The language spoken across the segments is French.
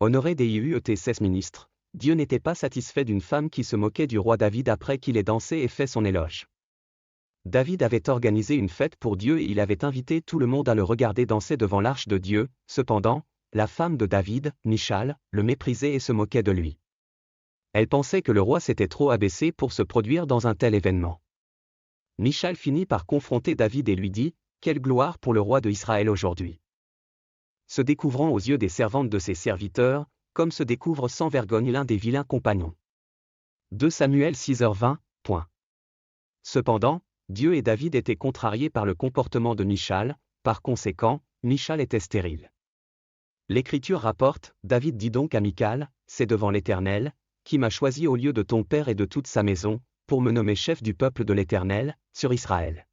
Honoré des IUET ministres, Dieu n'était pas satisfait d'une femme qui se moquait du roi David après qu'il ait dansé et fait son éloge. David avait organisé une fête pour Dieu et il avait invité tout le monde à le regarder danser devant l'arche de Dieu. Cependant, la femme de David, Michal, le méprisait et se moquait de lui. Elle pensait que le roi s'était trop abaissé pour se produire dans un tel événement. Michal finit par confronter David et lui dit : « Quelle gloire pour le roi de Israël aujourd'hui !» Se découvrant aux yeux des servantes de ses serviteurs, comme se découvre sans vergogne l'un des vilains compagnons. 2 Samuel 6h20. Cependant, Dieu et David étaient contrariés par le comportement de Michal, par conséquent, Michal était stérile. L'Écriture rapporte, David dit donc à Michal, c'est devant l'Éternel, qui m'a choisi au lieu de ton père et de toute sa maison, pour me nommer chef du peuple de l'Éternel, sur Israël.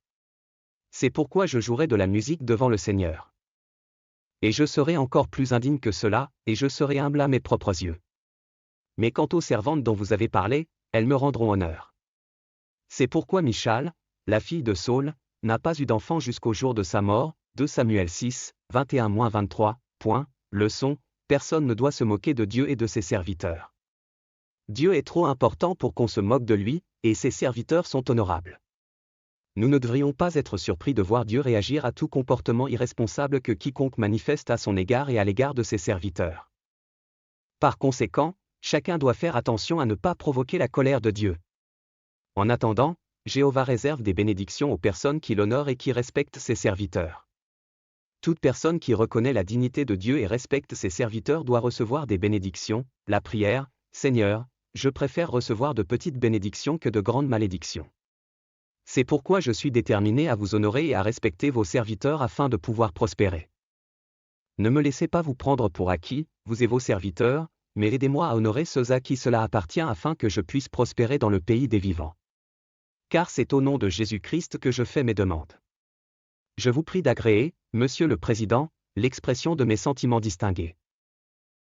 C'est pourquoi je jouerai de la musique devant le Seigneur. Et je serai encore plus indigne que cela, et je serai humble à mes propres yeux. Mais quant aux servantes dont vous avez parlé, elles me rendront honneur. C'est pourquoi Michal, la fille de Saul, n'a pas eu d'enfant jusqu'au jour de sa mort. 2 Samuel 6, 21-23. Leçon, personne ne doit se moquer de Dieu et de ses serviteurs. Dieu est trop important pour qu'on se moque de lui, et ses serviteurs sont honorables. Nous ne devrions pas être surpris de voir Dieu réagir à tout comportement irresponsable que quiconque manifeste à son égard et à l'égard de ses serviteurs. Par conséquent, chacun doit faire attention à ne pas provoquer la colère de Dieu. En attendant, Jéhovah réserve des bénédictions aux personnes qui l'honorent et qui respectent ses serviteurs. Toute personne qui reconnaît la dignité de Dieu et respecte ses serviteurs doit recevoir des bénédictions. La prière, Seigneur, je préfère recevoir de petites bénédictions que de grandes malédictions. C'est pourquoi je suis déterminé à vous honorer et à respecter vos serviteurs afin de pouvoir prospérer. Ne me laissez pas vous prendre pour acquis, vous et vos serviteurs, mais aidez-moi à honorer ceux à qui cela appartient afin que je puisse prospérer dans le pays des vivants. Car c'est au nom de Jésus-Christ que je fais mes demandes. Je vous prie d'agréer, Monsieur le Président, l'expression de mes sentiments distingués.